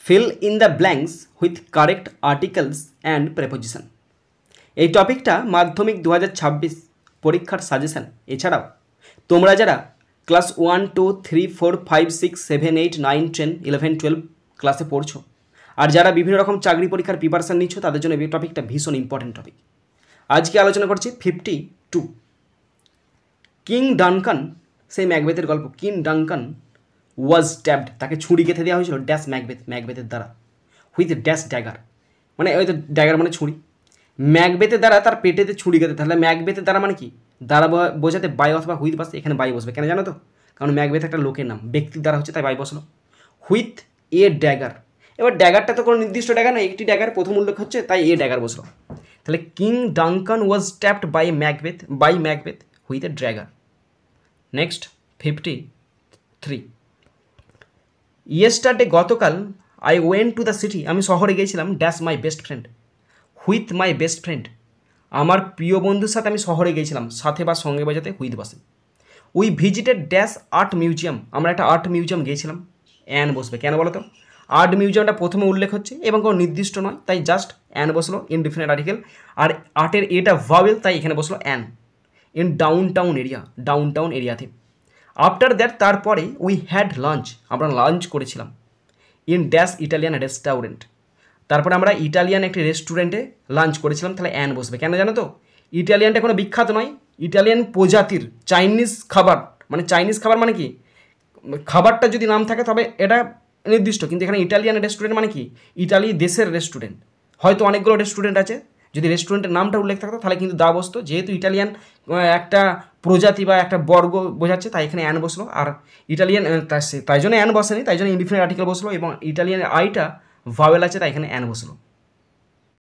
Fill in the blanks with correct articles and preposition. এই টপিকটা মাধ্যমিক 2026 পরীক্ষার সাজেশান। এছাড়াও তোমরা যারা ক্লাস 1, 2, 3, 4, 5, 6, 7, 8, 9, 10, 11, 12 ক্লাসে পড়ছো আর যারা বিভিন্ন রকম চাকরি পরীক্ষার প্রিপারেশান নিচ্ছ তাদের জন্য এই টপিকটা ভীষণ ইম্পর্টেন্ট টপিক। আজকে আলোচনা করছি 52। কিং ডানকান, সেই ম্যাকবেথের গল্প। কিং ডানকান ওয়াজ স্ট্যাবড, তাকে ছুরি গেঁথে দেওয়া হয়েছিল ড্যাশ ম্যাকবেথের দ্বারা, হুইথ ড্যাশ ড্যাগার, মানে ওই তো ড্যাগার মানে ছুরি, ম্যাকবেথের দ্বারা তার পেটেতে ছুরি গেঁথে। তাহলে ম্যাকবেথের দ্বারা মানে কি, দ্বারা বোঝাতে বাই অথবা হুইথ বাস, এখানে বাই বসবে কেন জানো তো? কারণ ম্যাকবেথ একটা লোকের নাম, ব্যক্তির দ্বারা হচ্ছে, তাই বাই বসলো। হুইথ এ ড্যাগার, এবার ড্যাগারটা তো কোনো নির্দিষ্ট ড্যাগার না, একটি ড্যাগার প্রথম উল্লেখ হচ্ছে, তাই এ ড্যাগার বসলো। তাহলে King Duncan was stabbed by Macbeth with a dagger. Next 53। Yesterday, গতকাল, I went to the city, আমি শহরে গিয়েছিলাম, dash my best friend, with my best friend, আমার প্রিয় বন্ধুর সাথে আমি শহরে গিয়েছিলাম, সাথে বা সঙ্গে বাজাতে হুইথ বসে। We visited dash art museum, আমরা একটা আর্ট মিউজিয়াম গিয়েছিলাম, অ্যান বসবে কেন বলো তো? আর্ট মিউজিয়ামটা প্রথমে উল্লেখ হচ্ছে এবং কোনো নির্দিষ্ট নয়, তাই জাস্ট অ্যান বসলো, ইনডিফিনিট আর্টিকেল। আর আর্টের এটা ভাওয়েল, তাই এখানে বসলো অ্যান। ইন ডাউন টাউন এরিয়াতে। আফটার দ্যাট, তারপরে, উই হ্যাড লাঞ্চ, আমরা লাঞ্চ করেছিলাম, ইন ড্যাশ ইটালিয়ান রেস্টুরেন্ট, তারপরে আমরা ইটালিয়ান একটি রেস্টুরেন্টে লাঞ্চ করেছিলাম, তাহলে অ্যান বসবে কেন জানো তো? ইটালিয়ানটা কোনো বিখ্যাত নয়, ইটালিয়ান প্রজাতির চাইনিজ খাবার, মানে চাইনিজ খাবার মানে কি, খাবারটা যদি নাম থাকে তবে এটা নির্দিষ্ট, কিন্তু এখানে ইটালিয়ান রেস্টুরেন্ট মানে কি, ইটালি দেশের রেস্টুরেন্ট। হয়তো অনেকগুলো রেস্টুরেন্ট আছে, যদি রেস্টুরেন্টের নামটা উল্লেখ থাকতো তাহলে কিন্তু দা বসতো, যেহেতু ইটালিয়ান একটা প্রজাতি বা একটা বর্গ বোঝাচ্ছে, তাই এখানে অ্যান বসলো। আর ইটালিয়ান তাই জন্য অ্যান বসেনি, তাই জন্য ইনডিফিনিট আর্টিকেল বসলো, এবং ইটালিয়ান আইটা ভাওয়েল আছে, তাই এখানে অ্যান বসলো।